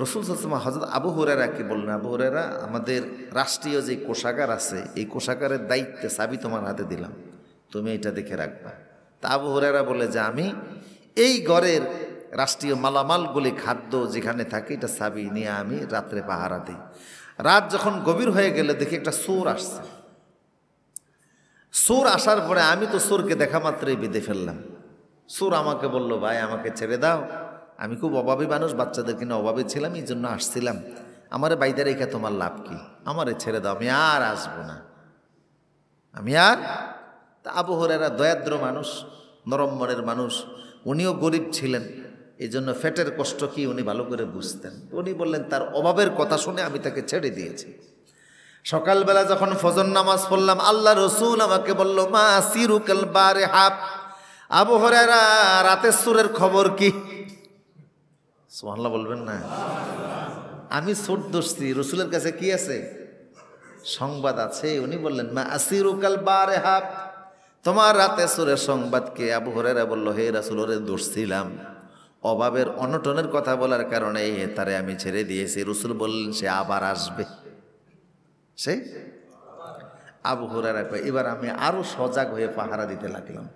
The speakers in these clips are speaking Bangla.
রাসূল সাল্লাল্লাহু আলাইহি ওয়াসাল্লাম হযরত আবু হুরায়রাকে বললেন, আবু হুরায়রা, আমাদের রাষ্ট্রীয় যে কোষাগার আছে এই কোষাগারের দায়িত্বে চাবি তোমার হাতে দিলাম, তুমি এটা দেখে রাখবা। তা আবু হুরায়রা বলে যে আমি এই ঘরের রাষ্ট্রীয় মালামালগুলি খাদ্য যেখানে থাকে এটা চাবি নিয়ে আমি রাত্রে পাহারা দিই। রাত যখন গভীর হয়ে গেলে দেখি একটা চোর আসছে। চোর আসার পরে আমি তো চোরকে দেখা মাত্রই বেঁধে ফেললাম। চোর আমাকে বলল, ভাই আমাকে ছেড়ে দাও, আমি খুব অভাবী মানুষ, বাচ্চাদের কিনে অভাবী ছিলাম, এই জন্য আসছিলাম, আমারে বাইরে রেখে তোমার লাভ কি, আমারে ছেড়ে দাও, আমি আর আসবো না, আমি আর। তা আবু হুরায়রা দয়াদ্র মানুষ, নরম মনের মানুষ, উনিও গরিব ছিলেন, এই জন্য ফেটের কষ্ট কি উনি ভালো করে বুঝতেন। উনি বললেন তার অভাবের কথা শুনে আমি তাকে ছেড়ে দিয়েছি। সকালবেলা যখন ফজর নামাজ পড়লাম, আল্লাহ রসুল আমাকে বলল, মা সিরুকাল বারিহা, আবু হুরায়রা রাতের সুরের খবর কি? সুবহানাল্লাহ বলবেন না? আমি চোর ধরছি, রসুলের কাছে কি আছে? সংবাদ আছে। উনি বললেন, মা আসিরুকাল বারিহা, তোমার রাতে সুরের সংবাদ কে? আবু হুরায়রা বলল, হে রাসূল, ওরে ধরছিলাম, অভাবের অনটনের কথা বলার কারণে তারে আমি ছেড়ে দিয়েছি। রসুল বললেন, সে আবার আসবে। সে আবু হুরায়রা কয়, এবার আমি আরো সজাগ হয়ে পাহারা দিতে লাগলাম।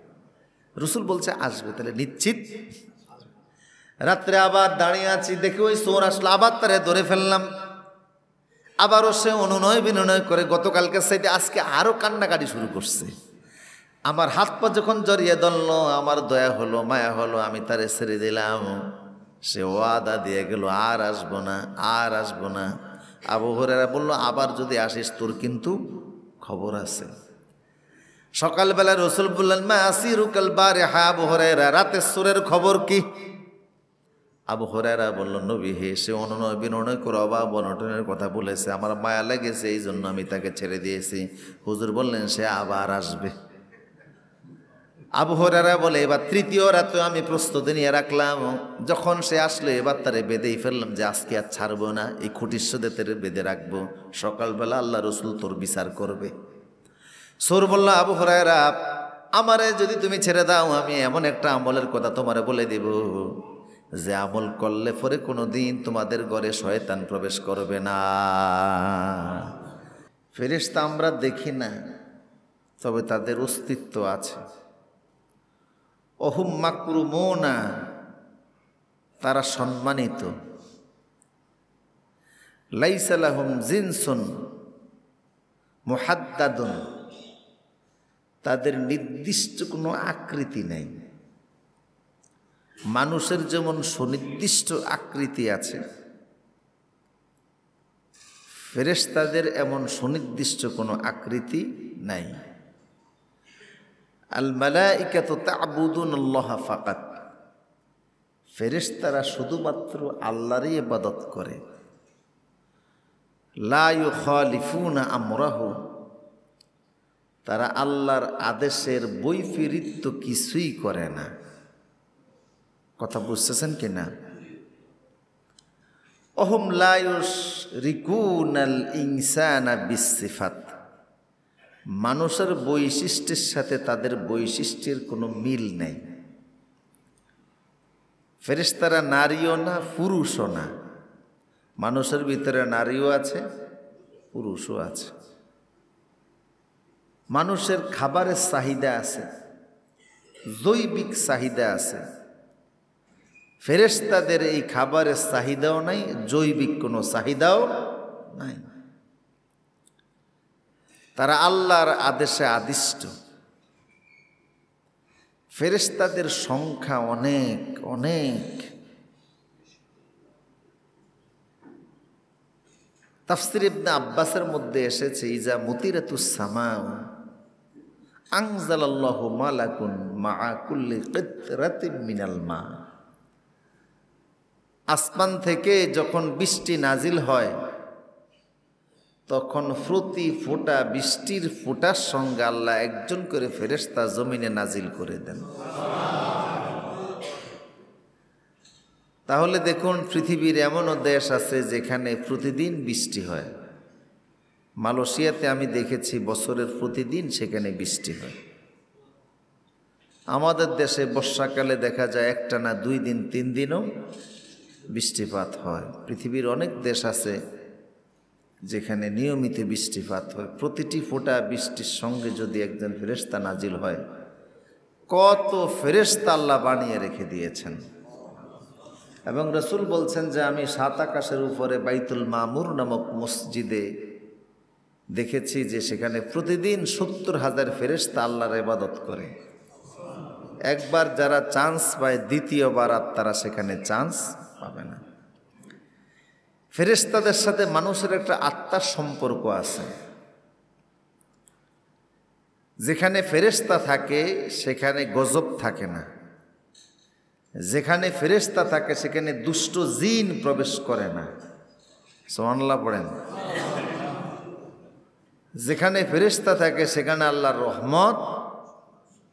রসুল বলছে আসবে, তাহলে নিশ্চিত। রাত্রে আবার দাঁড়িয়ে আছি, দেখি ওই চোর আসলো, আবার তারে ধরে ফেললাম। আবারও সে অনুনয় বিনয় করে গতকালকে সাইডে আজকে আরো কান্নাকাটি শুরু করছে। আমার হাত পা যখন জড়িয়ে ধরলো, আমার দয়া হলো, মায়া হলো, আমি তারে ছেড়ে দিলাম। সে ওয়াদা দিয়ে গেল, আর আসবো না, আর আসবো না। আবু হুরায়রা বলল, আবার যদি আসিস তোর কিন্তু খবর আছে। সকালবেলা রসুল বললেন, মা আসিরুকাল বারিহা, আবু হুরায়রা রাতের সুরের খবর কি? আবু হুরায়রা বলল, নবী হে, সে অনুনয় বিনয় করে অভাব অনটনের কথা বলেছে, আমার মায়া লেগেছে, এই জন্য আমি তাকে ছেড়ে দিয়েছি। হুজুর বললেন, সে আবার আসবে। আবু হুরায়রা বলে, এবার তৃতীয় রাতে আমি প্রস্তুতি নিয়ে রাখলাম, যখন সে আসলো এবার তারে বেঁধেই ফেললাম, যে আজকে আর ছাড়বো না, এই খুঁটির সাথে তারে বেঁধে রাখবো, সকালবেলা আল্লাহ রসুল তোর বিচার করবে। চোর বলল, আবু হুরায়রা, আমারে যদি তুমি ছেড়ে দাও, আমি এমন একটা আমলের কথা তোমারে বলে দেব, যে আমল করলে পরে কোনো দিন তোমাদের ঘরে শয়তান প্রবেশ করবে না। ফেরেশতা আমরা দেখি না, তবে তাদের অস্তিত্ব আছে। অহুম মাকরুমুনা, তারা সম্মানিত। লাইসা লাহুম জিনসুন মুহাদ্দাদুন, তাদের নির্দিষ্ট কোনো আকৃতি নেই। মানুষের যেমন সুনির্দিষ্ট আকৃতি আছে, ফেরেশতাদের এমন সুনির্দিষ্ট কোনো আকৃতি নাই। আল মালাইকাতু তা'বুদুনাল্লাহ ফাকাত, ফেরেশতারা শুধুমাত্র আল্লাহরই ইবাদত করে। লা ইউখালিফুনা আমরাহু, তারা আল্লাহর আদেশের বৈপরীত্য কিছুই করে না। কথা বুঝতেছেন কিনা? অহুম লা ইউশরিকুনাল ইনসানা বিসসিফাত, মানুষের বৈশিষ্ট্যের সাথে তাদের বৈশিষ্ট্যের কোনো মিল নেই। ফেরেশতারা নারীও না, পুরুষও না। মানুষের ভিতরে নারীও আছে, পুরুষও আছে। মানুষের খাবারের চাহিদা আছে, জৈবিক চাহিদা আছে। ফেরেশতাদের এই খাবারের চাহিদাও নাই, জৈবিক কোনো চাহিদাও নাই। তারা আল্লাহর আদেশে আদিষ্ট। ফেরেশতাদের সংখ্যা অনেক অনেক। তাফসীর ইবনে আব্বাসের মধ্যে এসেছে, ইজা মুতিরাতুস সামাউ আনজালাল্লাহু মালাকুন মাআ কুল্লি কিতরাতিন মিনাল মা, আসমান থেকে যখন বৃষ্টি নাজিল হয়, তখন প্রতি ফোঁটা বৃষ্টির ফোঁটার সঙ্গে আল্লাহ একজন করে ফেরেশতা জমিনে নাজিল করে দেন। তাহলে দেখুন, পৃথিবীর এমনও দেশ আছে যেখানে প্রতিদিন বৃষ্টি হয়। মালয়েশিয়াতে আমি দেখেছি বছরের প্রতিদিন সেখানে বৃষ্টি হয়। আমাদের দেশে বর্ষাকালে দেখা যায় একটানা 2 দিন 3 দিনও বৃষ্টিপাত হয়। পৃথিবীর অনেক দেশ আছে যেখানে নিয়মিত বৃষ্টিপাত হয়। প্রতিটি ফোঁটা বৃষ্টির সঙ্গে যদি একজন ফেরেশতা নাজিল হয়, কত ফেরেশতা আল্লাহ বানিয়ে রেখে দিয়েছেন। এবং রাসূল বলছেন যে আমি 7 আকাশের উপরে বাইতুল মামুর নামক মসজিদে দেখেছি যে সেখানে প্রতিদিন 70,000 ফেরেশতা আল্লাহর ইবাদত করে। একবার যারা চান্স পায়, দ্বিতীয়বার আর তারা সেখানে চান্স পাবে না। ফেরেশতাদের সাথে মানুষের একটা আত্মার সম্পর্ক আছে। যেখানে ফেরেশতা থাকে সেখানে গজব থাকে না, যেখানে ফেরেশতা থাকে সেখানে দুষ্ট জিন প্রবেশ করে না। সুবহানাল্লাহ পড়েন। যেখানে ফেরেশতা থাকে সেখানে আল্লাহর রহমত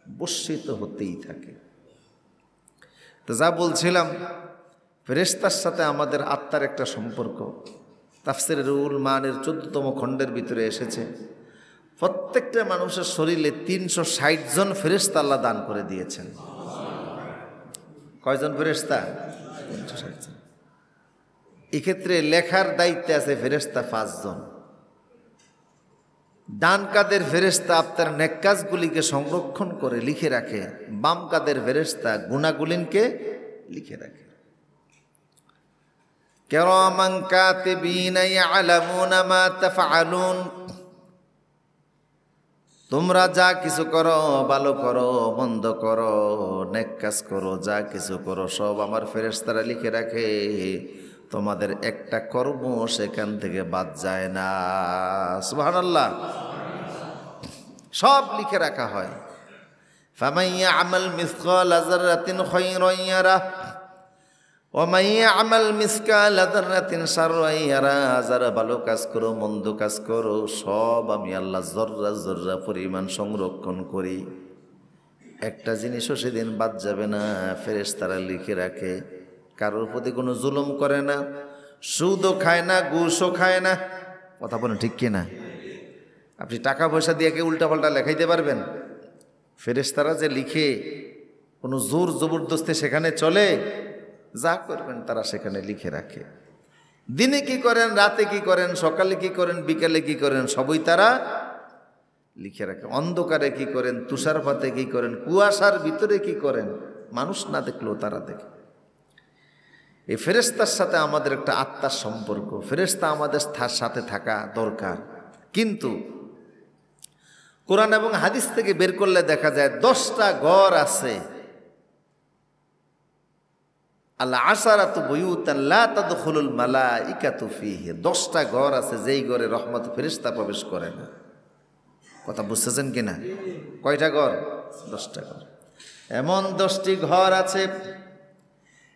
বর্ষিত হতেই থাকে। তো যা বলছিলাম, ফেরেশতার সাথে আমাদের আত্মার একটা সম্পর্ক। তাফসীরে রুহুল মানের 14তম খণ্ডের ভিতরে এসেছে, প্রত্যেকটা মানুষের শরীরে 360 জন ফেরেশতা আল্লাহ দান করে দিয়েছেন। কয়জন ফেরেশতা? 360 জন। এক্ষেত্রে লেখার দায়িত্বে আছে ফেরেশতা 5 জন। ডান কাদের ফেরেশতা আপনার নেক কাজগুলিকে সংরক্ষণ করে লিখে রাখে, বাম কাদের ফেরেশতা গুনাহগুলিকে লিখে রাখে। কিরামান কাতিবিনা ইয়ালামুনা মা তাফআলুন। তোমরা যা কিছু করো, ভালো করো, মন্দ করো, নেক কাজ করো, যা কিছু করো সব আমার ফেরেশতারা লিখে রাখে। তোমাদের একটা কর্ম সেখান থেকে বাদ যায় না। সুবহানাল্লাহ। সব লিখে রাখা হয়। ফামান ইয়ামাল মিসকালা যাররাতিন খায়রান ইয়ারাহ ওয়া মান ইয়ামাল মিসকালা যাররাতিন শাররান ইয়ারাহ। যারা ভালো কাজ করো, মন্দ কাজ করো, সব আমি আল্লাহ জর্রা জর্রা পরিমাণ সংরক্ষণ করি। একটা জিনিসও সেদিন বাদ যাবে না, ফেরেশতারা লিখে রাখে। কারোর প্রতি কোনো জুলুম করে না, সুদও খায় না, ঘুষও খায় না। কথা বলেন ঠিক কি না? আপনি টাকা পয়সা দিয়ে কে উল্টাপাল্টা লেখাইতে পারবেন? ফেরেশতারা যে লিখে, কোনো জোর জবরদস্তি সেখানে চলে? যা করবেন তারা সেখানে লিখে রাখে। দিনে কি করেন, রাতে কি করেন, সকালে কি করেন, বিকালে কি করেন, সবই তারা লিখে রাখে। অন্ধকারে কি করেন, তুষারপাতে কি করেন, কুয়াশার ভিতরে কি করেন, মানুষ না দেখলেও তারা দেখে। এই ফেরেশতার সাথে আমাদের একটা আত্মার সম্পর্ক। ফেরেশতা আমাদের সাথে থাকা দরকার, কিন্তু কোরআন এবং হাদিস থেকে বের করলে দেখা যায় 10টা ঘর আছে। আল্লাহ আশারাতু বুয়ুতান লা তাদখুলুল মালাইকাতু ফীহি। 10টা ঘর আছে যেই ঘরে রহমত ফেরেশতা প্রবেশ করে না। কথা বুঝতেছেন কিনা? কয়টা ঘর? 10টা ঘর। এমন 10টি ঘর আছে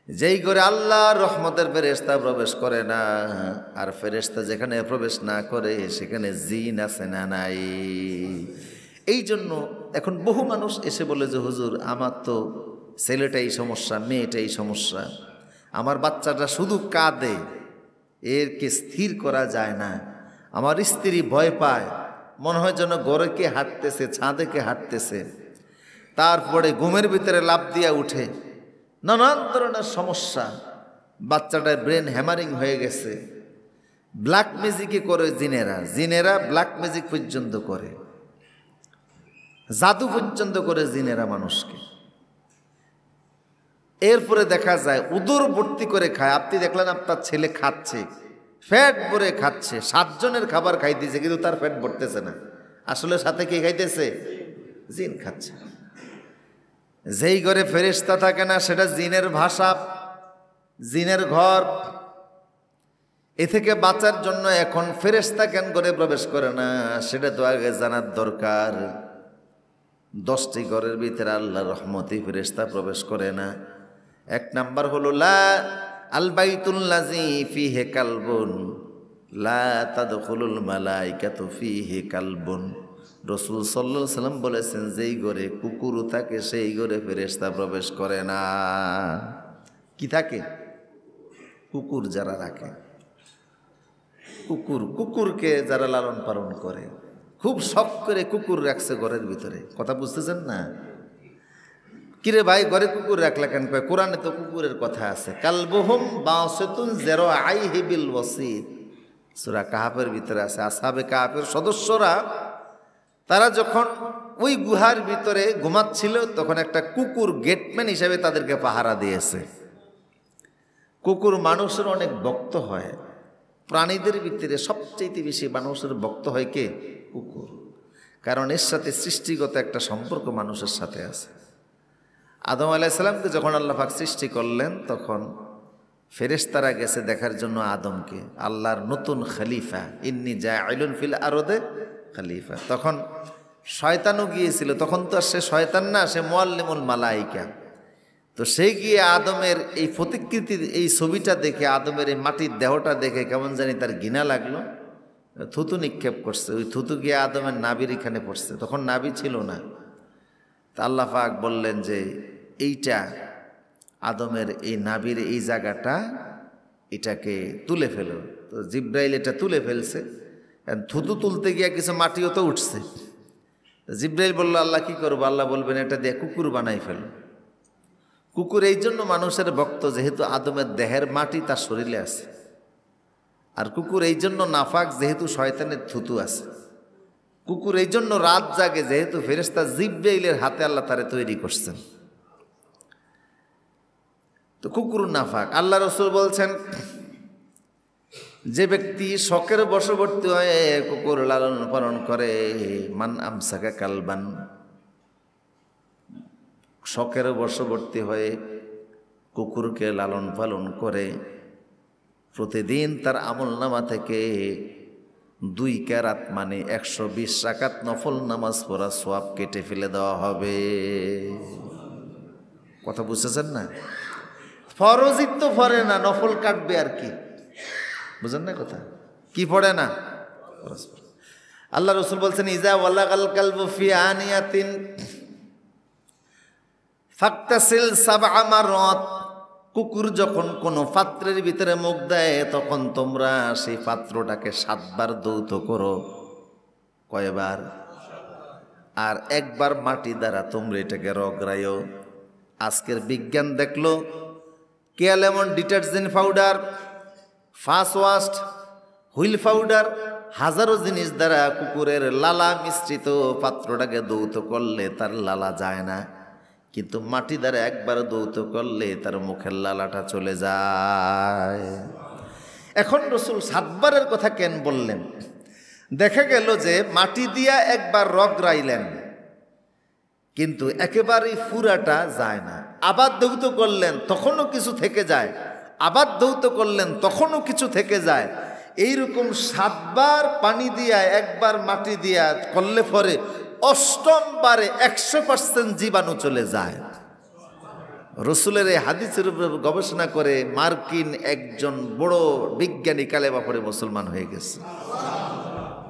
যেই ঘরে আল্লাহর রহমতের ফেরেশতা প্রবেশ করে না। আর ফেরেশতা যেখানে প্রবেশ না করে সেখানে জিন আছে না নাই? এই জন্য এখন বহু মানুষ এসে বলে যে হুজুর, আমার তো ছেলেটাই সমস্যা, মেয়েটাই সমস্যা, আমার বাচ্চাটা শুধু কাঁদে, এরকে স্থির করা যায় না, আমার স্ত্রী ভয় পায়, মনে হয় যেন ঘরে কে হাঁটতেছে, ছাদে কে হাঁটতেছে, তারপরে ঘুমের ভিতরে লাফ দিয়া উঠে, নানান ধরনের সমস্যা, বাচ্চাটার ব্রেন হ্যামারিং হয়ে গেছে। ব্ল্যাক ম্যাজিকে করে জিনেরা ব্ল্যাক ম্যাজিক পর্যন্ত করে, জাদু পর্যন্ত করে জিনেরা মানুষকে। এরপরে দেখা যায় উদর ভর্তি করে খায়। আপনি দেখলেন আপনার ছেলে খাচ্ছে, ফ্যাট ভরে খাচ্ছে, 7 জনের খাবার খাইতেছে, কিন্তু তার ফ্যাট ভরতেছে না। আসলে সাথে কি খাইতেছে? জিন খাচ্ছে। যেই ঘরে ফেরেশতা থাকে না সেটা জিনের ভাষা, জিনের ঘর। এ থেকে বাঁচার জন্য এখন ফেরেশতা কেন ঘরে প্রবেশ করে না সেটা তো আগে জানার দরকার। 10টি ঘরের ভিতরে আল্লাহর রহমতি ফেরেশতা প্রবেশ করে না। 1 নাম্বার হলো লা আল বাইতুল্লাযী ফীহি কালবুন লা তাদখুলুল মালাইকাতু ফীহি কালবুন। রাসূল সাল্লাল্লাহু আলাইহি সাল্লাম বলেছেন, যেই ঘরে কুকুর থাকে সেই ঘরে ফেরেশতা প্রবেশ করে না। কি থাকে? কুকুর যারা রাখে, কুকুরকে যারা লালন পালন করে, খুব শখ করে কুকুর রাখছে ঘরের ভিতরে। কথা বুঝতেছেন না? কিরে ভাই ঘরে কুকুর রাখলা কেন? কয় কোরআনে তো কুকুরের কথা আছে, কালবুহুম বাসিতুন যিরাআইহি বিল ওয়াসিদ, সূরা কাহাফের ভিতরে আছে। আসহাবে কাহাফের সদস্যরা তারা যখন ওই গুহার ভিতরে ঘুমাচ্ছিল তখন একটা কুকুর গেটম্যান হিসেবে তাদেরকে পাহারা দিয়েছে। কুকুর মানুষের অনেক ভক্ত হয়, প্রাণীদের ভিতরে সবচেয়ে বেশি মানুষের ভক্ত হয় কে? কুকুর। কারণ এর সাথে সৃষ্টিগত একটা সম্পর্ক মানুষের সাথে আছে। আদম আলাইহিস সালামকে যখন আল্লাহ পাক সৃষ্টি করলেন তখন ফেরেশতারা গেছে দেখার জন্য আদমকে, আল্লাহর নতুন খলিফা, ইন্নী জাইলুন ফিল আরদে খলিফা। তখন শয়তানও গিয়েছিল, তখন তো আর সে শয়তান না, সে মুআল্লিমুল মালাইকা। তো সে গিয়ে আদমের এই প্রতিকৃতির এই ছবিটা দেখে, আদমের এই মাটির দেহটা দেখে কেমন জানি তার ঘৃণা লাগলো, থুতু নিক্ষেপ করছে। ওই থুতু গিয়ে আদমের নাভির এখানে পড়ছে, তখন নাভি ছিল না। তা আল্লাহ পাক বললেন যে এইটা আদমের এই নাভির এই জায়গাটা, এটাকে তুলে ফেলো। তো জিব্রাইল এটা তুলে ফেলছে। থুতু তুলতে গিয়ে কিছু মাটিও তো উঠছে। জিব্রাইল বলল আল্লাহ কি করবো? আল্লাহ বলবেন এটা দিয়ে কুকুর বানাই ফেলো। কুকুর এই জন্য মানুষের ভক্ত, যেহেতু আদমের দেহের মাটি তার শরীরে আছে। আর কুকুর এই জন্য নাফাক, যেহেতু শয়তানের থুতু আছে। কুকুর এই জন্য রাত জাগে, যেহেতু ফেরেশতা জিব্রাইলের হাতে আল্লাহ তারে তৈরি করছেন। তো কুকুর নাফাক। আল্লাহ রাসূল বলছেন যে ব্যক্তি শখের বশবর্তী হয়ে কুকুর লালন পালন করে, মান আমসাকা কালবান, শখের বশবর্তী হয়ে কুকুরকে লালন পালন করে, প্রতিদিন তার আমলনামা থেকে 2 ক্যারাত মানে 120 রাকাত নফল নামাজ পড়া সওয়াব কেটে ফেলে দেওয়া হবে। কথা বুঝতেছেন না? ফরজিত তো পড়ে না, নফল কাটবে আর কি, বুঝেন না কথা? কি পড়ে না? আল্লাহ রাসূল বলছেন ইজা ওয়ালাগাল কালবু ফি আনিয়াতিন ফাকতাসিল 7 মারাত, কুকুর যখন কোনো পাত্রের ভিতরে মুখ দেয় তখন তোমরা সেই পাত্রটাকে 7 বার ধৌত করো। কয়বার? আর 1 বার মাটি দ্বারা তোমরা এটাকে রগড়াইও। আজকের বিজ্ঞান দেখলো কেয়ালেমন detergent powder, fast wash, wheel powder, হাজারো জিনিস দ্বারা কুকুরের লালা মিশ্রিত পাত্রটাকে ধৌত করলে তার লালা যায় না, কিন্তু মাটি দ্বারা 1 বার ধৌত করলে তার মুখের লালাটা চলে যায়। এখন রাসূল 7 বারের কথা কেন বললেন? দেখা গেল যে মাটি দিয়া 1 বার রগড়াইলেন, কিন্তু একেবারেই পুরাটা যায় না। আবার ধৌত করলেন তখনও কিছু থেকে যায়, আবার ধৌত করলেন তখনও কিছু থেকে যায়। এইরকম 7 বার পানি দিয়া 1 বার মাটি দিয়া করলে পরে 8ম বারে 100% জীবাণু চলে যায়। রাসূলের এই হাদিসের উপর গবেষণা করে মার্কিন একজন বড় বিজ্ঞানী কালেমা পড়ে মুসলমান হয়ে গেছে।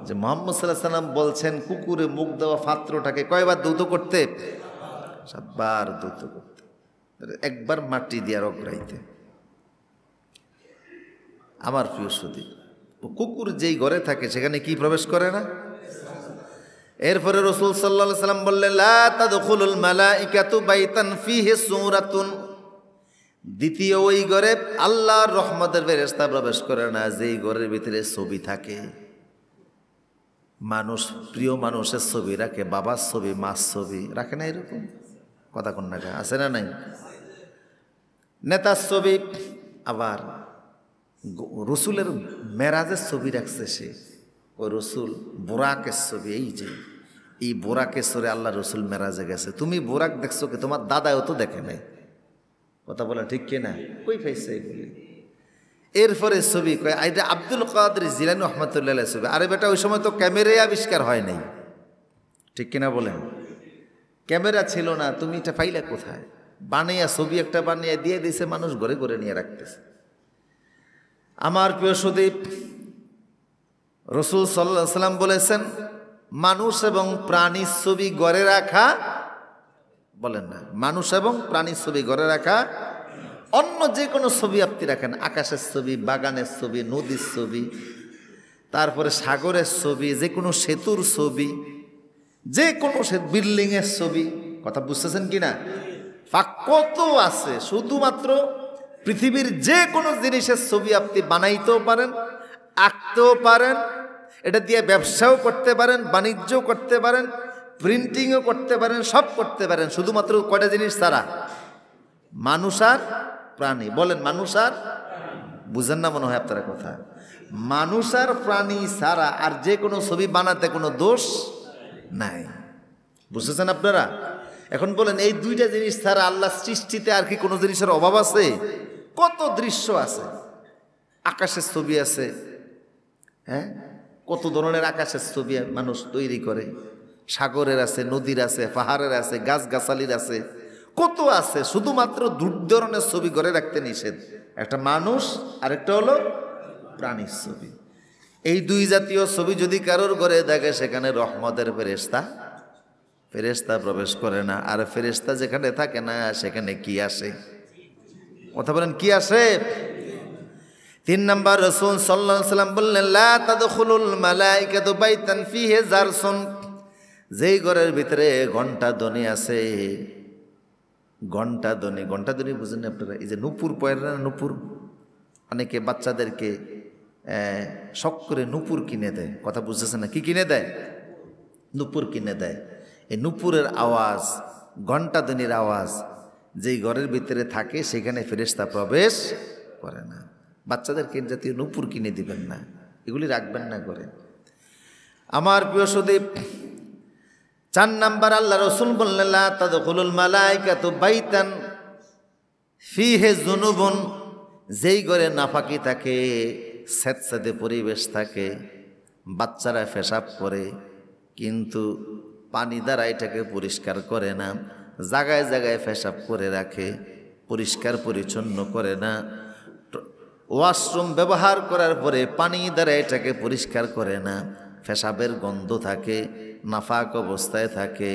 যে মুহাম্মদ সাল্লাল্লাহু আলাইহি সাল্লাম বলছেন কুকুরে মুখ দেওয়া পাত্রটাকে কয়বার ধৌত করতে? 7 বার ধৌত করতে, 1 বার মাটি দিয়া রগড়াইতে। আমার প্রিয় সুধী, কুকুর যেই ঘরে থাকে সেখানে কি প্রবেশ করে না? এরপরে রাসূল সাল্লাল্লাহু আলাইহি সাল্লাম বললেন লা তাদখুলুল মালাইকাতু বাইতান ফিহি সূরাতুন, দ্বিতীয় ওই ঘরে আল্লাহর রহমতের ফেরেশতা প্রবেশ করে না যেই ঘরের ভিতরে ছবি থাকে। মানুষ প্রিয় মানুষের ছবি রাখে, বাবার ছবি, মার ছবি রাখে না? এরকম কথা কোন না আছে না নাই? নেতার ছবি, আবার রসুলের মেরাজের ছবি রাখছে সে। ওই রসুল বোরাকের ছবি, এই যে এই বোরাকের সরে আল্লাহ রসুল মেরাজে গেছে। তুমি বোরাক দেখছো কি? তোমার দাদাও তো দেখে নাই। কথা বলা ঠিক কিনা? কই পাইছে এগুলি? এরপরে ছবি কয় এটা আব্দুল কাদের জিলানী রহমাতুল্লাহ আলাইহি ছবি। আরে বেটা ওই সময় তো ক্যামেরাই আবিষ্কার হয় নাই, ঠিক কিনা বলেন? ক্যামেরা ছিল না, তুমি এটা পাইলে কোথায়? বানিয়ে ছবি একটা বানিয়ে দিয়ে দিয়েছে, মানুষ ঘরে ঘরে নিয়ে রাখতেছে। আমার প্রিয় সুদীপ, রাসূল সাল্লাল্লাহু আলাইহি সাল্লাম বলেছেন মানুষ এবং প্রাণীর ছবি ঘরে রাখা, বলেন না, মানুষ এবং প্রাণীর ছবি ঘরে রাখা। অন্য যে কোনো ছবি আপনি রাখেন, আকাশের ছবি, বাগানের ছবি, নদীর ছবি, তারপরে সাগরের ছবি, যে কোনো সেতুর ছবি, যে কোনো বিল্ডিংয়ের ছবি, কথা বুঝতেছেন কি না? ফাঁক কত আছে। শুধুমাত্র পৃথিবীর যে কোনো জিনিসের ছবি আপনি বানাইতেও পারেন, আঁকতেও পারেন, এটা দিয়ে ব্যবসাও করতে পারেন, বাণিজ্যও করতে পারেন, প্রিন্টিংও করতে পারেন, সব করতে পারেন, শুধুমাত্র কয়টা জিনিস ছাড়া, মানুষ আর প্রাণী। বলেন মানুষ আর, বুঝেন না মনে হয় আপনারা কথা, মানুষ আর প্রাণী ছাড়া আর যে কোনো ছবি বানাতে কোনো দোষ নাই। বুঝতেছেন আপনারা? এখন বলেন এই দুইটা জিনিস ছাড়া আল্লাহ সৃষ্টিতে আর কি কোনো জিনিসের অভাব আছে? কত দৃশ্য আছে, আকাশের ছবি আছে, হ্যাঁ, কত ধরনের আকাশের ছবি মানুষ তৈরি করে, সাগরের আছে, নদীর আছে, পাহাড়ের আছে, গাছগাছালির আছে, কত আছে। শুধুমাত্র দু ধরনের ছবি করে রাখতে নিষেধ, একটা মানুষ আর একটা হলো প্রাণীর ছবি। এই দুই জাতীয় ছবি যদি কারোর ঘরে দেখে সেখানে রহমতের ফেরেশতা প্রবেশ করে না। আর ফেরেশতা যেখানে থাকে না সেখানে কি আসে? কথা বলেন কি আসে? 3 নম্বর রাসূল সাল্লাল্লাহু আলাইহি ওয়াসাল্লাম বললেন, লা তাদখুলুল মালাইকাতু বাইতান ফিহি জারসুন, যেই ঘরের ভিতরে ঘণ্টা ধ্বনি আছে, ঘণ্টা ধ্বনি বুঝেন আপনারা? এই যে নূপুর পয়ের না, নূপুর, অনেকে বাচ্চাদেরকে শখ করে নূপুর কিনে দেয়। কথা বুঝতেছে না? কি কিনে দেয়? নূপুর কিনে দেয়। এই নূপুরের আওয়াজ, ঘণ্টা ধ্বনির আওয়াজ যেই ঘরের ভিতরে থাকে সেখানে ফেরেশতা প্রবেশ করে না। বাচ্চাদেরকে জাতীয় নূপুর কিনে দিবেন না, এগুলি রাখবেন না ঘরে। আমার প্রিয় সুদীপ, 4 নাম্বার আল্লাহ রাসূল বললেন, লা তাদখুলুল মালাইকাতু বাইতান ফিহি যুনুবুন, যেই ঘরে নাফাকি থাকে, স্যাঁতস্যাঁতে পরিবেশ থাকে, বাচ্চারা পেশাব করে কিন্তু পানি দ্বারা এটাকে পরিষ্কার করে না, জায়গায় জায়গায় পেশাব করে রাখে, পরিষ্কার পরিচ্ছন্ন করে না, ওয়াশরুম ব্যবহার করার পরে পানি দ্বারা এটাকে পরিষ্কার করে না, পেশাবের গন্ধ থাকে, নাফাক অবস্থায় থাকে,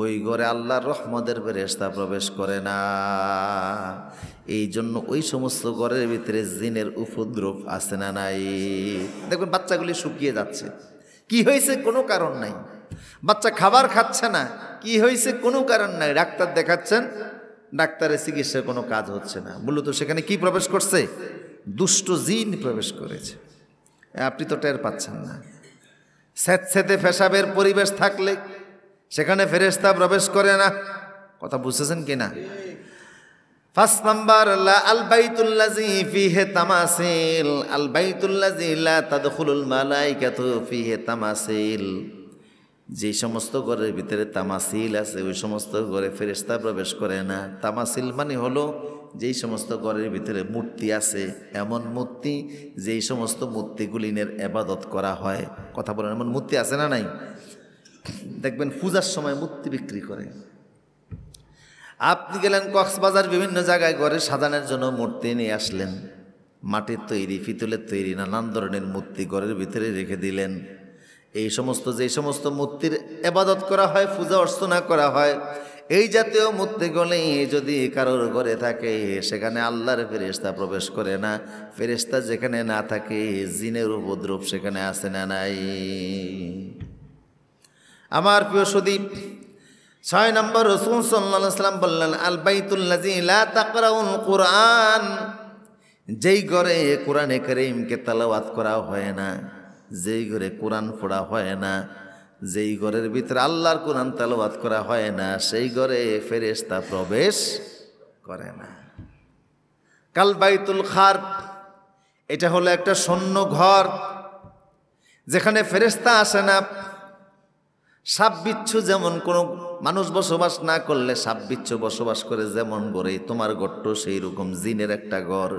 ওই ঘরে আল্লাহর রহমতের ফেরেশতা প্রবেশ করে না। এই জন্য ওই সমস্ত ঘরের ভিতরে জিনের উপদ্রব আছে না নাই? দেখবেন বাচ্চাগুলি শুকিয়ে যাচ্ছে, কি হয়েছে? কোনো কারণ নাই। বাচ্চা খাবার খাচ্ছে না, কি হয়েছে? কোনো কারণ নাই। ডাক্তার দেখাচ্ছেন, ডাক্তারের চিকিৎসার কোনো কাজ হচ্ছে না। মূলত সেখানে কি প্রবেশ করছে? দুষ্ট জিন প্রবেশ করেছে, আপনি তো টের পাচ্ছেন না। স্যাঁতস্যাঁতে পেশাবের পরিবেশ থাকলে সেখানে ফেরেশতা প্রবেশ করে না। কথা বুঝতেছেন কিনা? 5 নাম্বার, আল বাইতুল্লাযী ফিহি তামাসিল, আল বাইতুল্লাযী লা তাদখুলুল মালাইকাতু ফিহি তামাসিল, যে সমস্ত ঘরের ভিতরে তামাসিল আছে ওই সমস্ত ঘরে ফেরেশতা প্রবেশ করে না। তামাসিল মানে হলো যেই সমস্ত ঘরের ভিতরে মূর্তি আছে, এমন মূর্তি যেই সমস্ত মূর্তিগুলিনের ইবাদত করা হয়। কথা বলেন, এমন মূর্তি আছে না নাই? দেখবেন পূজার সময় মূর্তি বিক্রি করে। আপনি গেলেন কক্সবাজার, বিভিন্ন জায়গায় ঘরে সাজানোর জন্য মূর্তি নিয়ে আসলেন, মাটির তৈরি, পিতলের তৈরি, নানান ধরনের মূর্তি ঘরের ভিতরে রেখে দিলেন। এই সমস্ত যে সমস্ত মূর্তির ইবাদত করা হয়, পূজা অর্চনা করা হয়, এই জাতীয় মূর্তিগুলি যদি কারোর ঘরে থাকে সেখানে আল্লাহর ফেরেশতা প্রবেশ করে না। ফেরেশতা যেখানে না থাকে জিনের উপদ্রব সেখানে আসে না নাই? আমার প্রিয় সুদীপ, 6 নম্বর রাসূল সাল্লাল্লাহু আলাইহি ওয়াসাল্লাম বললেন, আল বাইতুল্লাযী লা তাকরাউল কুরআন, যেই ঘরে কোরআনে কারীমকে তেলাওয়াত করা হয় না, যেই ঘরে কোরআন পড়া হয় না, যেই ঘরের ভিতরে আল্লাহর কোরআন তেলাওয়াত করা হয় না, সেই ঘরে ফেরেশতা প্রবেশ করে না। কাল বাইতুল খারব, এটা হলো একটা শূন্য ঘর যেখানে ফেরেশতা আসে না। সাপ বিচ্ছু যেমন কোনো মানুষ বসবাস না করলে সাপ বিচ্ছু বসবাস করে যেমন ঘরে, তোমার ঘরটা সেই রকম জিনের একটা ঘর।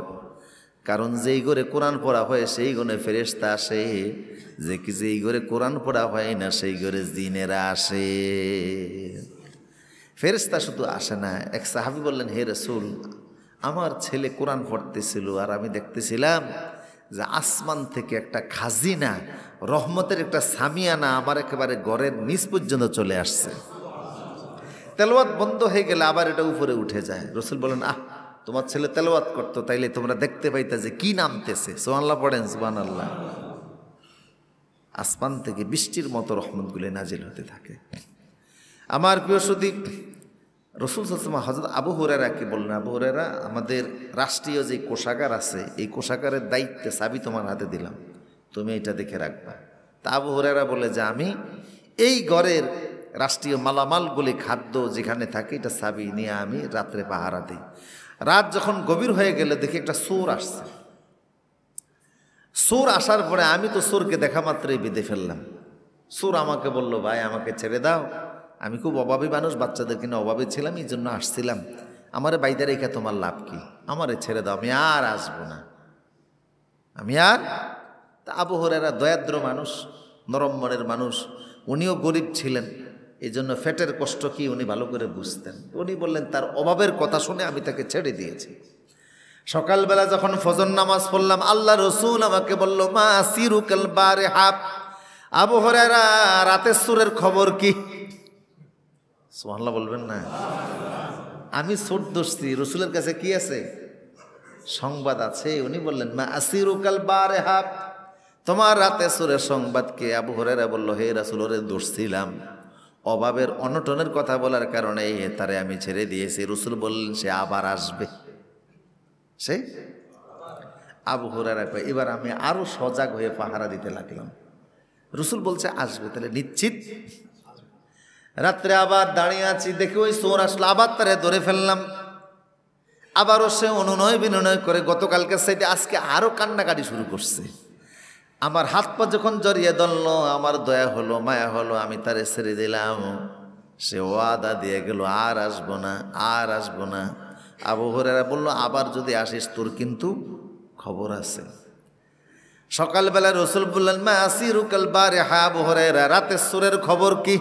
কারণ যেই ঘরে কোরআন পড়া হয় সেই ঘরে ফেরেশতা আসে, যেই ঘরে কোরআন পড়া হয় না সেই ঘরে জিনেরা আসে। ফেরেশতা শুধু আসে না। এক সাহাবী বললেন, হে রাসূল, আমার ছেলে কোরআন পড়তেছিল আর আমি দেখতেছিলাম যে আসমান থেকে একটা খাজিনা, রহমতের একটা সামিয়ানা আমার একেবারে ঘরের নিচ পর্যন্ত চলে আসছে। তেলাওয়াত বন্ধ হয়ে গেলে আবার এটা উপরে উঠে যায়। রাসূল বলেন, তোমার ছেলে তেলাওয়াত করতো, তাইলে তোমরা দেখতে পাইতা যে কি নামতেছে। সুবহানাল্লাহ পড়েন, সুবহানাল্লাহ। আসমান থেকে বৃষ্টির মতো রহমতগুলি নাজিল হতে থাকে। আমার প্রিয় সুদীপ, রসুল সাল্লাল্লাহু হযরত আবু হুরায়রাকে বললেন, আবু হুরায়রা, আমাদের রাষ্ট্রীয় যে কোষাগার আছে এই কোষাগারের দায়িত্বে চাবি তোমার হাতে দিলাম, তুমি এটা দেখে রাখবা। তা আবু হুরায়রা বলে যে আমি এই ঘরের রাষ্ট্রীয় মালামালগুলি খাদ্য যেখানে থাকে এটা চাবি নিয়ে আমি রাত্রে পাহারা দিই। রাত যখন গভীর হয়ে গেলে দেখি একটা চোর আসছে। চোর আসার পরে আমি তো চোরকে দেখা মাত্রই বেঁধে ফেললাম। চোর আমাকে বলল, ভাই আমাকে ছেড়ে দাও, আমি খুব অভাবী মানুষ, বাচ্চাদের কিনে অভাবী ছিলাম, এই জন্য আসছিলাম, আমারে বাইরে রেখে তোমার লাভ কি, আমারে ছেড়ে দাও, আমি আর আসবো না, আমি আর। তা আবু হুরায়রা দয়াদ্র মানুষ, নরম মনের মানুষ, উনিও গরিব ছিলেন, এই জন্য পেটের কষ্ট কি উনি ভালো করে বুঝতেন। উনি বললেন তার অভাবের কথা শুনে আমি তাকে ছেড়ে দিয়েছি। সকালবেলা যখন ফজর নামাজ পড়লাম, আল্লাহ রসুল আমাকে বলল, মা সিরুকাল বারিহা, আবু হুরায়রা রাতের সুরের খবর কি? সুবহানাল্লাহ বলবেন না? আমি ছোট দোষী, রসুলের কাছে কি আছে? সংবাদ আছে। উনি বললেন, মা আসিরুকাল বারিহা, তোমার রাতে সুরের সংবাদ কে? আবু হুরায়রা বলল, হে রাসূল, ওরে দোষ ছিলাম, অভাবের অনটনের কথা বলার কারণে তারে আমি ছেড়ে দিয়েছি। রসুল বললেন, সে আবার আসবে। সে আবু হুরায়রা কয়, এবার আমি আরো সজাগ হয়ে পাহারা দিতে লাগলাম। রসুল বলছে আসবে, তাহলে নিশ্চিত। রাত্রে আবার দাঁড়িয়ে আছি, দেখে ওই চোর আসলো, আবার তারে ধরে ফেললাম। আবারও সে অনুনয় বিনয় করে গতকালকে সাইডে আজকে আরো কান্নাকাটি শুরু করছে। আমার হাত পা যখন জড়িয়ে ধরল, আমার দয়া হলো, মায়া হলো, আমি তারে ছেড়ে দিলাম। সে ওয়াদা দিয়ে গেল, আর আসবো না, আর আসবো না। আবু হুরায়রা বলল, আবার যদি আসিস তোর কিন্তু খবর আছে। সকালবেলা রসুল বললেন, মা আসিরুকাল বারিহা, আবু হুরায়রা রাতের সুরের খবর কি?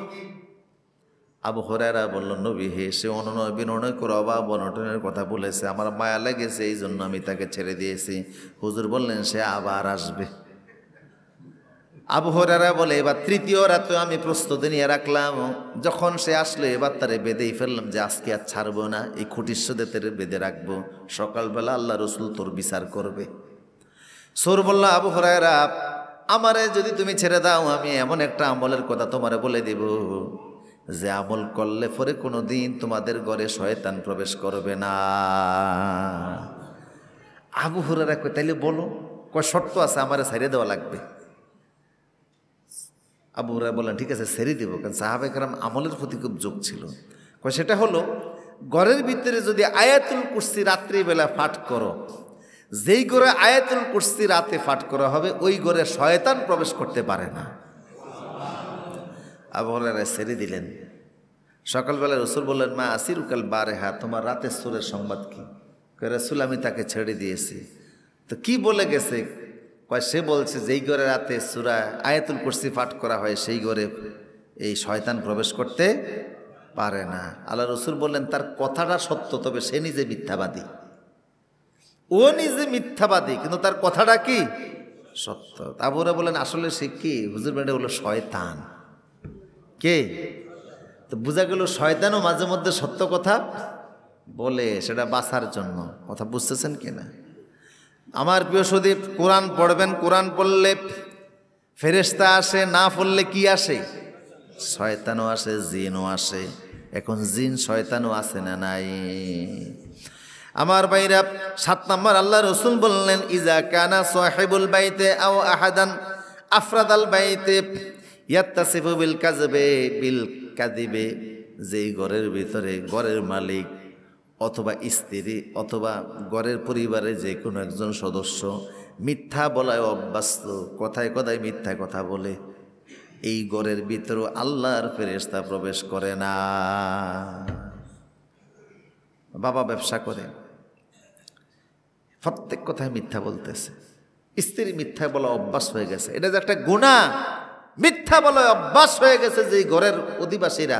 আবু হুরায়রা বলল, নবী হে, সে অনুনয় বিনয় করে অভাব অনটনের কথা বলেছে, আমার মায়া লেগেছে, এই জন্য আমি তাকে ছেড়ে দিয়েছি। হুজুর বললেন, সে আবার আসবে। আবু হুরায়রা বলে, এবার তৃতীয় রাতে আমি প্রস্তুতি নিয়ে রাখলাম, যখন সে আসলে এবার তারে বেঁধেই ফেললাম যে আজকে আর ছাড়বো না, এই খুঁটির সাথে তারে বেঁধে রাখবো, সকালবেলা আল্লাহ রসুল তোর বিচার করবে। চোর বলল, আবু হুরায়রা, আমারে যদি তুমি ছেড়ে দাও, আমি এমন একটা আমলের কথা তোমারে বলে দিব যে আমল করলে পরে কোনো দিন তোমাদের ঘরে শয়তান প্রবেশ করবে না। আবু হুরায়রা কয়, তাইলে বলো। কয়, শর্ত আছে, আমারে ছেড়ে দেওয়া লাগবে। আবু হুরায়রা বললেন, ঠিক আছে, ছেড়ে দিব। কারণ সাহাবায়ে কেরাম আমলের প্রতি খুব যোগ ছিল। কয়, সেটা হলো, ঘরের ভিতরে যদি আয়াতুল কুরসি রাত্রিবেলা পাঠ করো, যেই ঘরে আয়াতুল কুরসি রাতে পাঠ করা হবে ওই ঘরে শয়তান প্রবেশ করতে পারে না। আবু হুরায়রা ছেড়ে দিলেন। সকালবেলা রসুল বললেন, মা আসিরুকাল বারিহা, তোমার রাতের সুরের সংবাদ কি? কয়, রাসূল, আমি তাকে ছেড়ে দিয়েছি। তো কি বলে গেছে? কয়, সে বলছে যেই ঘরে রাতে সূরা আয়াতুল কুরসি পাঠ করা হয় সেই ঘরে এই শয়তান প্রবেশ করতে পারে না। আল্লাহ রসুল বললেন, তার কথাটা সত্য, তবে সে নিজে মিথ্যাবাদী। ও নিজে মিথ্যাবাদী, কিন্তু তার কথাটা কি সত্য। আবু হুরায়রা বলেন, আসলে সে কি? হুজুর, এটা হলো শয়তান। কে? তো বোঝা গেল শয়তানও মাঝে মধ্যে সত্য কথা বলে, সেটা বাঁচার জন্য। কথা বুঝতেছেন কিনা? আমার প্রিয় সুদীপ, কোরআন পড়বেন, কোরআন পড়লে ফেরেশতা আসে, না পড়লে কি আসে? শয়তানও আসে, জিনও আসে। এখন জিন শয়তানও আছে না নাই? আমার ভাইরা, 7 নম্বর আল্লাহ রসুল বললেন, ইজা কানা সাহিবুল বাইতে আও আহাদান আফরাদাল বাইতে ইয়াত্তাসিফু বিল কাযবে বিল কাযিবে, যেই ঘরের ভিতরে ঘরের মালিক অথবা স্ত্রী অথবা ঘরের পরিবারের যে কোনো একজন সদস্য মিথ্যা বলায় অভ্যস্ত, কথায় কথায় মিথ্যা কথা বলে, এই ঘরের ভিতরে আল্লাহর ফেরেশতা প্রবেশ করে না। বাবা ব্যবসা করে, প্রত্যেক কথায় মিথ্যা বলতেছে, স্ত্রী মিথ্যা বলা অভ্যাস হয়ে গেছে, এটা যে একটা গুনাহ, মিথ্যা বলা অভ্যাস হয়ে গেছে। যে ঘরের অধিবাসীরা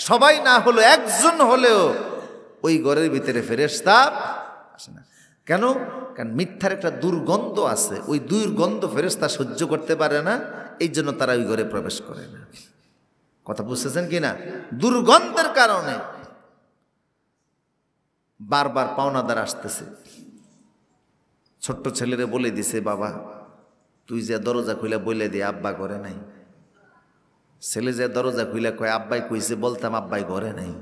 সবাই না হলেও একজন হলেও ওই ঘরের ভিতরে ফেরেশতা আসে না। কেন? কারণ মিথ্যার একটা দুর্গন্ধ আছে, ওই দুর্গন্ধ ফেরেশতা সহ্য করতে পারে না, এই জন্য তারা ওই ঘরে প্রবেশ করে না। কথা বুঝতেছেন কি না? দুর্গন্ধের কারণে বারবার পাওনাদার আসতেছে। ছোট্ট ছেলেরে বলে দিছে, বাবা তুই যে দরজা খুলে বলে দিয়ে আব্বা ঘরে নাই। ছেলে যে দরজা খুলে কয়, আব্বাই কইছে, বলতাম আব্বাই ঘরে নাই।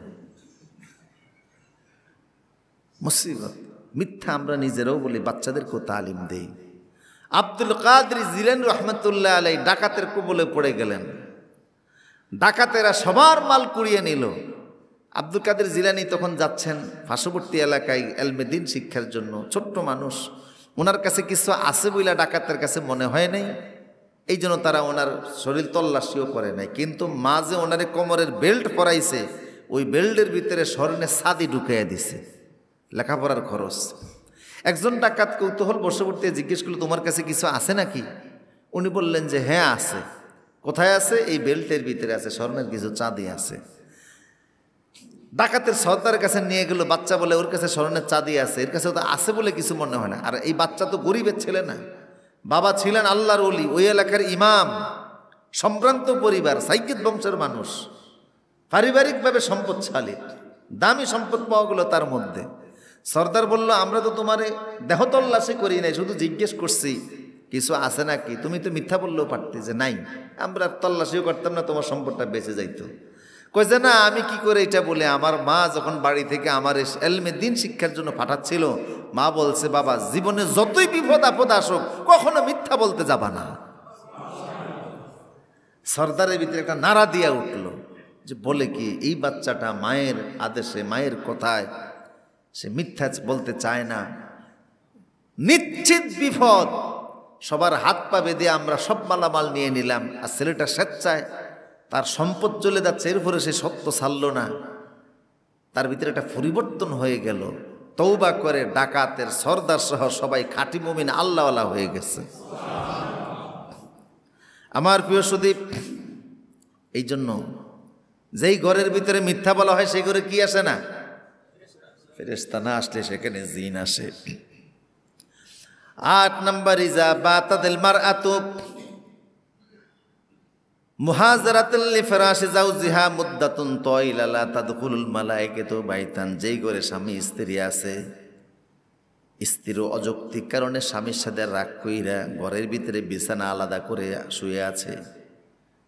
মুসিবত। মিথ্যা আমরা নিজেরাও বলি, বাচ্চাদেরকেও তালিম দেই। আব্দুল কাদের জিলানী রহমতুল্লাহ আলাইহি ডাকাতের কবলে পড়ে গেলেন। ডাকাতেরা সবার মাল কুড়িয়ে নিল। আব্দুল কাদের জিলানী তখন যাচ্ছেন পার্শ্ববর্তী এলাকায় এলমে দ্বীন শিক্ষার জন্য। ছোট্ট মানুষ, ওনার কাছে কিছু আছে বইলা ডাকাতের কাছে মনে হয় নাই, এই জন্য তারা ওনার শরীর তল্লাশিও করে নাই। কিন্তু মাঝে ওনারে কোমরের বেল্ট পরাইছে, ওই বেল্টের ভিতরে স্বর্ণের ছাদি ঢুকাইয়া দিছে, লেখাপড়ার খরচ। একজন ডাকাত কৌতূহল বশবর্তী জিজ্ঞেস করলো, তোমার কাছে কিছু আছে নাকি? উনি বললেন যে হ্যাঁ আছে। কোথায় আছে? এই বেল্টের ভিতরে আছে, স্বর্ণের কিছু চাঁদি আছে। ডাকাতের সর্দারের কাছে নিয়ে গেল। বাচ্চা বলে ওর কাছে স্বর্ণের চাঁদি আছে, এর কাছে তো আছে বলে কিছু মনে হয় না। আর এই বাচ্চা তো গরিবের ছেলে না, বাবা ছিলেন আল্লাহর ওলি, ওই এলাকার ইমাম, সম্ভ্রান্ত পরিবার, সাইয়্যিদ বংশের মানুষ, পারিবারিকভাবে সম্পদশালী, দামি সম্পদ পাওয়া গেল তার মধ্যে। সর্দার বলল, আমরা তো তোমারে দেহ তল্লাশি করি নাই, শুধু জিজ্ঞেস করছি কিছু আছে নাকি। তুমি তো মিথ্যা বললেও পারতে যে নাই, আমরা তল্লাশিও করতাম না, তোমার সম্পদটা বেঁচে যাইতো। কই যে না, আমি কি করে এটা বলে, আমার মা যখন বাড়ি থেকে আমার এলমে দ্বীন শিক্ষার জন্য পাঠাচ্ছিল, মা বলছে বাবা জীবনে যতই বিপদ আপদ আসুক কখনো মিথ্যা বলতে যাবা না। সর্দারের ভিতরে একটা নাড়া দিয়া উঠলো যে বলে কি, এই বাচ্চাটা মায়ের আদেশে, মায়ের কথায় সে মিথ্যা বলতে চায় না, নিশ্চিত বিপদ। সবার হাত পা বেঁধে আমরা সব মালামাল নিয়ে নিলাম, আর ছেলেটা স্বেচ্ছায় তার সম্পদ চলে যাচ্ছে, এরপরে সে সত্য ছাড়ল না। তার ভিতরে একটা পরিবর্তন হয়ে গেল। তওবা করে ডাকাতের সর্দার সহ সবাই খাঁটি মুমিন আল্লাহওয়ালা হয়ে গেছে। আমার প্রিয় সুদীপ, এই জন্য যেই ঘরের ভিতরে মিথ্যা বলা হয় সেই ঘরে কি আসে না? ফেরেশতা না আসলে সেখানে জিন আসে। ৮ নম্বর, ইজা বাতাদিল মারআতু মুহাজারাতুল লিফরাশি যাওজিহা মুদ্দাতুন তাওয়িলা লা তাদখুলুল মালায়েকাতু বাইতান। যেই ঘরে স্বামী স্ত্রী আছে, স্ত্রীর অযৌক্তিক কারণে স্বামীর সাথে রাগ কইরা ঘরের ভিতরে বিছানা আলাদা করে শুয়ে আছে,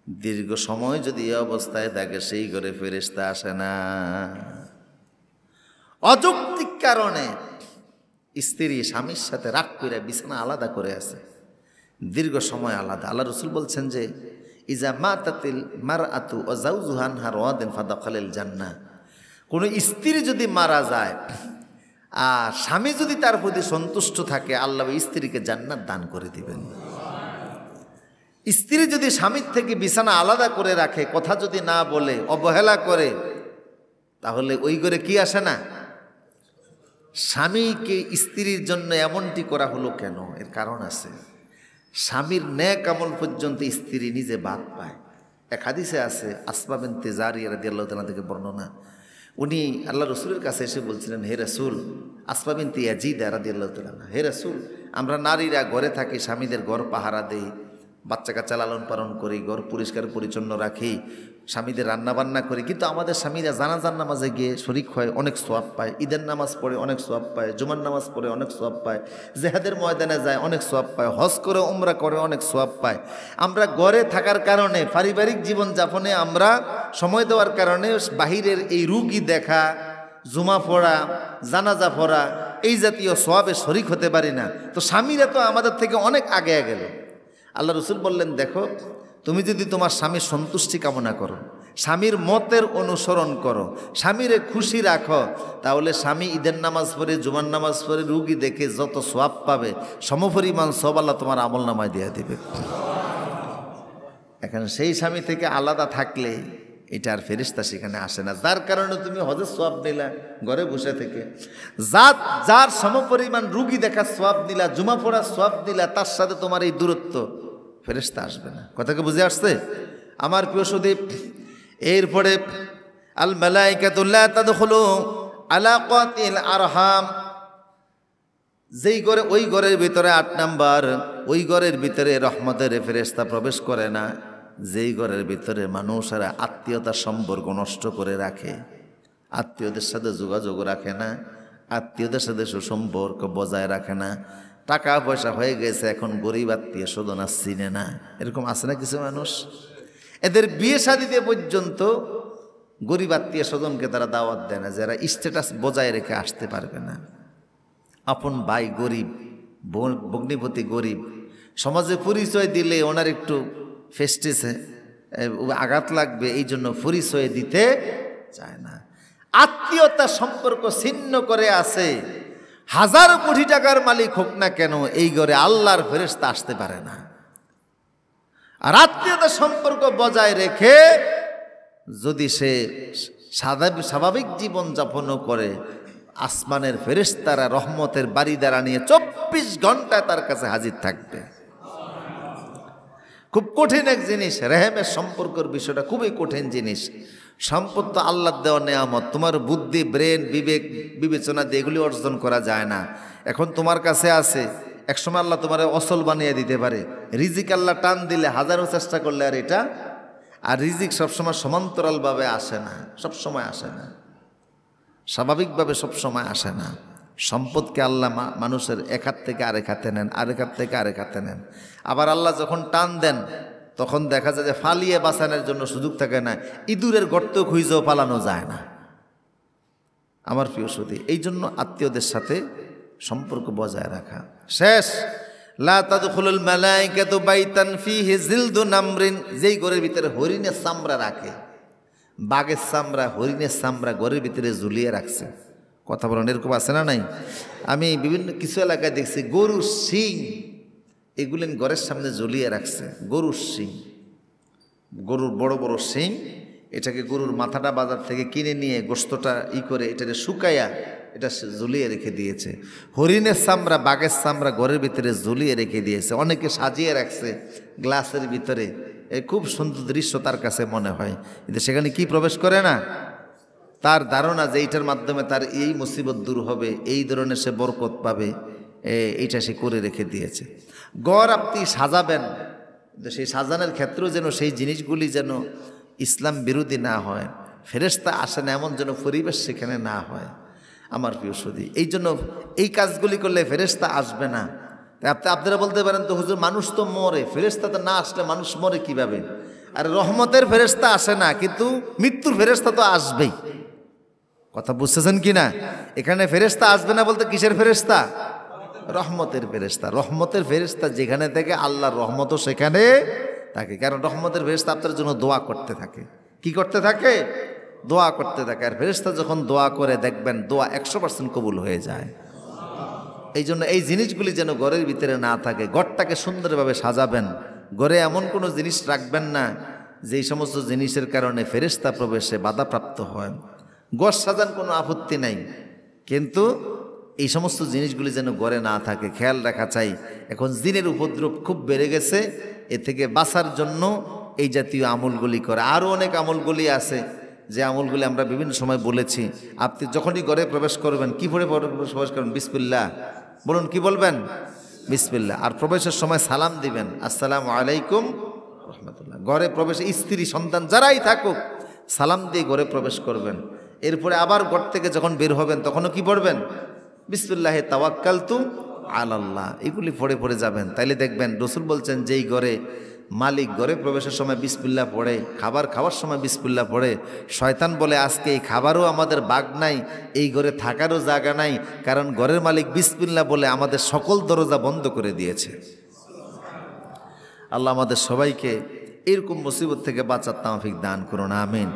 দীর্ঘ সময় যদি এই অবস্থায় থাকে, সেই ঘরে ফেরেশতা আসে না। অযৌক্তিক কারণে স্ত্রী স্বামীর সাথে রাগ কইরা বিছানা আলাদা করে আছে, দীর্ঘ সময় আলাদা। আল্লাহ রাসূল বলছেন যে ইজা মাতাতিল মারআতু ওয়া যাওজুহা আনহা রাদিন ফাদাখালাল জান্নাহ। কোন স্ত্রী যদি মারা যায় আর স্বামী যদি তার প্রতি সন্তুষ্ট থাকে, আল্লাহ স্ত্রীকে জান্নাত দান করে দিবেন। স্ত্রী যদি স্বামীর থেকে বিছানা আলাদা করে রাখে, কথা যদি না বলে, অবহেলা করে, তাহলে ওই ঘরে কি আসে না? স্বামীকে স্ত্রীর জন্য এমনটি করা হলো কেন? এর কারণ আছে। স্বামীর নেক আমল পর্যন্ত স্ত্রী নিজে বাদ পায়। এক হাদিসে আছে, আসমা বিনতে জারিয়া রাদিয়াল্লাহু তাআলা থেকে বর্ণনা, উনি আল্লাহ রসুলের কাছে এসে বলছিলেন, হে রাসূল, আসমা বিনতে ইয়াজিদ রাদিয়াল্লাহু তাআলা, হে রাসূল, আমরা নারীরা ঘরে থাকি, স্বামীদের ঘর পাহারা দেই, বাচ্চা কাচ্চা লালন পালন করি, ঘর পরিষ্কার পরিচ্ছন্ন রাখি, স্বামীদের রান্নাবান্না করি, কিন্তু আমাদের স্বামীরা জানাজার নামাজে গিয়ে শরিক হয়, অনেক সওয়াব পায়, ঈদের নামাজ পড়ে অনেক সওয়াব পায়, জুমার নামাজ পড়ে অনেক সওয়াব পায়, জেহাদের ময়দানে যায় অনেক সওয়াব পায়, হজ করে উমরা করে অনেক সওয়াব পায়। আমরা ঘরে থাকার কারণে, পারিবারিক জীবন যাপনে আমরা সময় দেওয়ার কারণে বাহিরের এই রুগী দেখা, জুমা পড়া, জানাজা পড়া, এই জাতীয় সওয়াবে শরিক হতে পারি না। তো স্বামীরা তো আমাদের থেকে অনেক আগে গেল। আল্লাহ রসুল বললেন, দেখো, তুমি যদি তোমার স্বামীর সন্তুষ্টি কামনা করো, স্বামীর মতের অনুসরণ করো, স্বামীরে খুশি রাখো, তাহলে স্বামী ঈদের নামাজ পড়ে, জুমার নামাজ পড়ে, রুগী দেখে যত সওয়াব পাবে, সমপরিমাণ সওয়াব আল্লাহ তোমার আমল নামায় দিয়ে দিবে। এখন সেই স্বামী থেকে আলাদা থাকলে এটা আর ফেরেশতা সেখানে আসে না, যার কারণে তুমি হজের সওয়াব নিলা ঘরে বসে থেকে, যার সমপরিমাণ রুগী দেখার সওয়াব নিলা, জুমা পড়ার সওয়াব নিলা, তার সাথে তোমার এই দূরত্ব, ফেরেশতা আসবে না। কথাকে বুঝে আসছে আমার প্রিয় সুদীপ? এরপরে আল মালাইকাতু লা তাদখুলু আলা কাতিল আরহাম। যেই ঘরে, ওই ঘরের ভিতরে ৮ নাম্বার, ওই ঘরের ভিতরে রহমতের ফেরেশতা প্রবেশ করে না, যেই ঘরের ভিতরে মানুষেরা আত্মীয়তার সম্পর্ক নষ্ট করে রাখে, আত্মীয়দের সাথে যোগাযোগ রাখে না, আত্মীয়দের সাথে সুসম্পর্ক বজায় রাখে না, টাকা পয়সা হয়ে গেছে, এখন গরিব আত্মীয় স্বজন আর চিনে না। এরকম আছে না কিছু মানুষ? এদের বিয়ে শাদিতে পর্যন্ত গরিব আত্মীয় স্বজনকে তারা দাওয়াত দেয় না, যারা স্ট্যাটাস বজায় রেখে আসতে পারবে না। আপন ভাই গরিব, ভগ্নিপতি গরিব, সমাজে পরিচয় দিলে ওনার একটু ফেস্টিসে আঘাত লাগবে, এই জন্য পরিচয় দিতে চায় না। আত্মীয়তা সম্পর্ক ছিন্ন করে আছে, হাজার কোটি টাকার মালিক হোক না কেন এই ঘরে আল্লাহর ফেরেশতা আসতে পারে না। আর আত্মীয়তা সম্পর্ক বজায় রেখে যদি সে স্বাভাবিক জীবন যাপনও করে, আসমানের ফেরেশতারা রহমতের বাড়িদারা নিয়ে 24 ঘন্টায় তার কাছে হাজির থাকবে। খুব কঠিন এক জিনিস, রেহেমের সম্পর্কের বিষয়টা খুবই কঠিন জিনিস। সম্পদ তো আল্লাহর দেওয়া নেয়ামত, তোমার বুদ্ধি, ব্রেন, বিবেক, বিবেচনা দিয়ে এগুলি অর্জন করা যায় না। এখন তোমার কাছে আছে, একসময় আল্লাহ তোমার অসল বানিয়ে দিতে পারে। রিজিক আল্লাহ টান দিলে হাজারো চেষ্টা করলে আর এটা, আর রিজিক সবসময় সমান্তরালভাবে আসে না, সবসময় আসে না, স্বাভাবিকভাবে সবসময় আসে না। সম্পদকে আল্লাহ মানুষের এক হাত থেকে আরেক হাতে নেন, আরেক হাত থেকে আরেক হাতে নেন। আবার আল্লাহ যখন টান দেন তখন দেখা যায় যে ফালিয়ে বাঁচানোর জন্য সুযোগ থাকে না, ইঁদুরের গর্ত খুঁজেও পালানো যায় না। আমার প্রিয় সুধী, এই জন্য আত্মীয়দের সাথে সম্পর্ক বজায় রাখা। শেষ, লা তাদখুলুল মালাইকাতু বাইতান ফীহি জিলদু নামরিন, যেই ঘরের ভিতরে হরিণের চামড়া রাখে, বাঘের চামড়া, হরিণের চামড়া ঘরের ভিতরে ঝুলিয়ে রাখছে। কথা বলেন, এরকম আছে না নাই? আমি বিভিন্ন কিছু এলাকায় দেখছি গরুর শিং এগুলি ঘরের সামনে ঝুলিয়ে রাখছে। গরুর শিং, গরুর বড় বড় শিং, এটাকে গরুর মাথাটা বাজার থেকে কিনে নিয়ে গোশতটা করে এটাকে শুকাইয়া এটা ঝুলিয়ে রেখে দিয়েছে। হরিণের চামড়া, বাঘের চামড়া ঘরের ভিতরে ঝুলিয়ে রেখে দিয়েছে। অনেকে সাজিয়ে রাখছে গ্লাসের ভিতরে, খুব সুন্দর দৃশ্য তার কাছে মনে হয়, কিন্তু সেখানে কি প্রবেশ করে না। তার ধারণা যে এইটার মাধ্যমে তার এই মুসিবত দূর হবে, এই ধরনের সে বরকত পাবে, এইটা সে করে রেখে দিয়েছে। ঘর আপনি সাজাবেন, সেই সাজানোর ক্ষেত্রেও যেন সেই জিনিসগুলি যেন ইসলাম বিরোধী না হয়, ফেরেশতা আসে না এমন যেন পরিবেশ সেখানে না হয়। আমার প্রিয় সুধী, এই জন্য এই কাজগুলি করলে ফেরেশতা আসবে না। আপনারা বলতে পারেন তো হুজুর মানুষ তো মরে, ফেরেশতা তো না আসলে মানুষ মরে কিভাবে? আর রহমতের ফেরেশতা আসে না, কিন্তু মৃত্যুর ফেরেশতা তো আসবেই। কথা বুঝতেছেন কি না? এখানে ফেরেশতা আসবে না বলতে কিসের ফেরেশতা? রহমতের ফেরেশতা। রহমতের ফেরেশতা যেখানে থেকে আল্লাহর রহমতও সেখানে থাকে, কারণ রহমতের ফেরেশতা আপনার জন্য দোয়া করতে থাকে। কি করতে থাকে? দোয়া করতে থাকে। আর ফেরেশতা যখন দোয়া করে দেখবেন দোয়া 100% কবুল হয়ে যায়। এই জন্য এই জিনিসগুলি যেন ঘরের ভিতরে না থাকে। ঘরটাকে সুন্দরভাবে সাজাবেন, ঘরে এমন কোনো জিনিস রাখবেন না যেই সমস্ত জিনিসের কারণে ফেরেশতা প্রবেশে বাধাপ্রাপ্ত হয়। ঘর সাজান, কোনো আপত্তি নাই, কিন্তু এই সমস্ত জিনিসগুলি যেন ঘরে না থাকে খেয়াল রাখা চাই। এখন জিনের উপদ্রব খুব বেড়ে গেছে, এ থেকে বাঁচার জন্য এই জাতীয় আমলগুলি করে। আরও অনেক আমলগুলি আছে যে আমলগুলি আমরা বিভিন্ন সময় বলেছি। আপনি যখনই ঘরে প্রবেশ করবেন কি পড়ে প্রবেশ করবেন? বিসমিল্লাহ বলুন। কি বলবেন? বিসমিল্লাহ। আর প্রবেশের সময় সালাম দিবেন, আসসালামু আলাইকুম রহমতুল্লাহ। ঘরে প্রবেশে স্ত্রী সন্তান যারাই থাকুক সালাম দিয়ে ঘরে প্রবেশ করবেন। এরপরে আবার ঘর থেকে যখন বের হবেন তখনও কি পড়বেন? বিসমিল্লাহে তাওয়াক্কালতু আলাল্লাহ। এগুলি পড়ে পড়ে যাবেন, তাইলে দেখবেন রসুল বলছেন যেই ঘরে মালিক ঘরে প্রবেশের সময় বিসমিল্লাহ পড়ে, খাবার খাওয়ার সময় বিসমিল্লাহ পড়ে, শয়তান বলে আজকে এই খাবারও আমাদের বাগ নাই, এই ঘরে থাকারও জায়গা নাই, কারণ ঘরের মালিক বিসমিল্লাহ বলে আমাদের সকল দরজা বন্ধ করে দিয়েছে। আল্লাহ আমাদের সবাইকে এরকম মুসিবত থেকে বাঁচার তৌফিক দান করুন, আমিন।